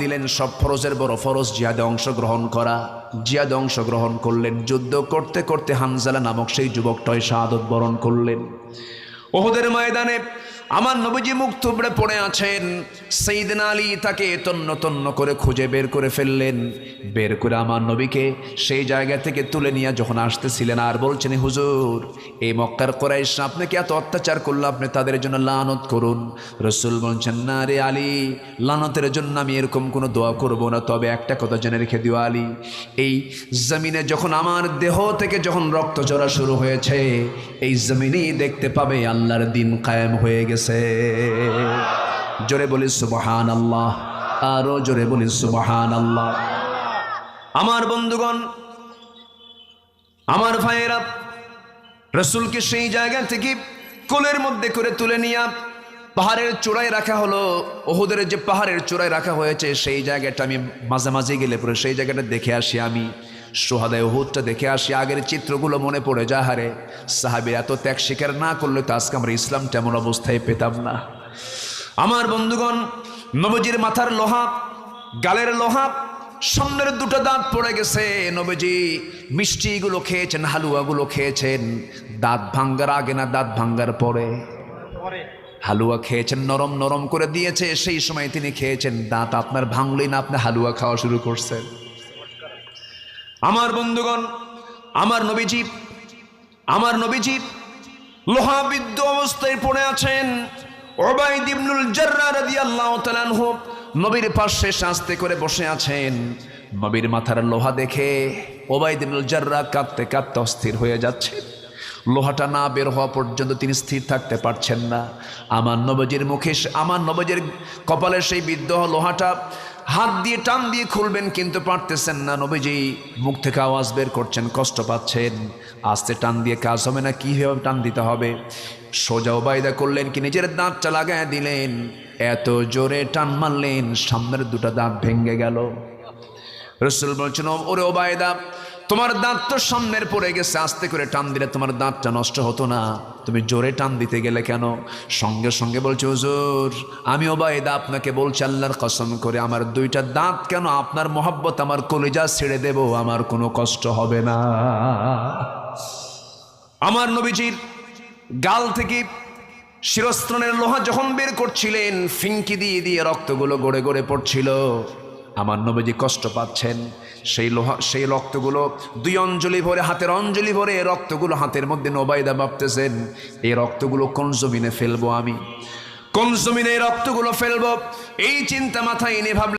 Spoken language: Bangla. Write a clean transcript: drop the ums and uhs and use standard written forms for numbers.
দিলেন সব ফরজের বড় ফরজ জিহাদে অংশগ্রহণ করা। জিহাদে অংশগ্রহণ করলেন, যুদ্ধ করতে করতে হানজালা নামক সেই যুবকটাই শাহাদত বরণ করলেন। উহুদের ময়দানে আমার নবীজি মুখ থুবড়ে পড়ে আছেন। সাইয়েদনা আলী তাকে তন্ন তন্ন করে খুঁজে বের করে ফেললেন। বের করে আমার নবীকে সেই জায়গা থেকে তুলে নিয়ে যখন আসতেছিলেন আর বলছেন, হুজুর এই মক্কার কুরাইশ আপনাকে এত অত্যাচার করলো, আপনি তাদের জন্য লানত করুন। রাসূল বলছেন, না রে আলী, লানতের জন্য আমি এরকম কোনো দোয়া করব না, তবে একটা কথা জেনে রেখে দিও আলী, এই জমিনে যখন আমার দেহ থেকে যখন রক্ত ঝরা শুরু হয়েছে, এই জমিনেই দেখতে পাবে আল্লাহর দ্বীন কায়েম হয়ে গেছে। জোরে বলি সুবহানাল্লাহ, আরো জোরে বলি সুবহানাল্লাহ। আমার বন্ধুগণ, আমার ভাইয়েরা, রাসূলকে সেই জায়গা থেকে কোলের মধ্যে করে তুলে নিয়ে পাহাড়ের চূড়ায় রাখা হলো। উহুদের যে পাহাড়ের চূড়ায় রাখা হয়েছে সেই জায়গাটা আমি মাঝে মাঝে গেলে পরে সেই জায়গাটা দেখে আসি। আমি সোহাদায় উহুদটা দেখে আসি, আগের চিত্রগুলো মনে পড়ে যায়। হারে সাহাবী এত ত্যাগ স্বীকার না করলে তো আজকে আমরা ইসলাম তেমন অবস্থায় পেতাম না। আমার বন্ধুগণ, নবীজির মাথার লোহা, গালের লোহা, সামনের দুটো দাঁত পড়ে গেছে। নবীজি মিষ্টিগুলো খেয়েছেন, হালুয়াগুলো খেয়েছেন, দাঁত ভাঙ্গার আগে না দাঁত ভাঙ্গার পরে? হালুয়া খেয়েছেন, নরম নরম করে দিয়েছে, সেই সময় তিনি খেয়েছেন। দাঁত আপনার ভাঙলেই না আপনি হালুয়া খাওয়া শুরু করছেন। আমার বন্ধুগণ, আমার নবীজি লোহাবিদ্ধ অবস্থায় পড়ে আছেন। উবাইদ ইবনুল জাররাহ রাদিয়াল্লাহু তাআলা আনহু নবীর পাশে আস্তে করে বসে আছেন। নবীর মাথার লোহা দেখে উবাইদ ইবনুল জাররাহ কাঁদতে কাঁদতে অস্থির হয়ে যাচ্ছে। লোহাটা না বের হওয়া পর্যন্ত তিনি স্থির থাকতে পারছেন না। আমার নবীজির মুখে, আমার নবীজির কপালে সেই বিদ্ধ লোহাটা হাত দিয়ে টান দিয়ে খুলবেন, কিন্তু পারতেছেন না। নবীজি মুখ থেকে আওয়াজ বের করছেন, কষ্ট পাচ্ছেন। আস্তে টান দিয়ে কাজ হবে না, কীভাবে টান দিতে হবে? সোজা উবাইদা করলেন কি, নিজের দাঁতটা লাগায় দিলেন, এত জোরে টান মারলেন সামনের দুটো দাঁত ভেঙে গেল। রাসূল বলছেন, ওরে উবাইদা, তোমার দাঁত তো সামনের পড়ে গেছে, আস্তে করে টান দিলে তোমার দাঁতটা নষ্ট হতো না, তুমি জোরে টান দিতে গেলে কেন? সঙ্গে সঙ্গে বলছে, হুজুর আমি উবাইদা আপনাকে বলছি আল্লাহর কসম করে, আমার দুইটা দাঁত কেন, আপনার মহব্বত আমার কলিজা ছেড়ে দেব, আমার কোনো কষ্ট হবে না। আমার নবীজির গাল থেকে শিরস্ত্রাণের লোহা যখন বের করছিলেন, ফিঙ্কি দিয়ে দিয়ে রক্তগুলো গড়ে গড়ে পড়ছিল। আমার নবীজি কষ্ট পাচ্ছেন। সেই লোহা, সেই রক্তগুলো দুই অঞ্জলি ভরে, হাতের অঞ্জলি ভরে রক্তগুলো হাতের মধ্যে উবাইদা ভাবতেছেন, এই রক্তগুলো কোন জমিনে ফেলবো আমি, কোন জমিনে এই রক্তগুলো ফেলবো? এই চিন্তা মাথায় এনে ভাবলেন।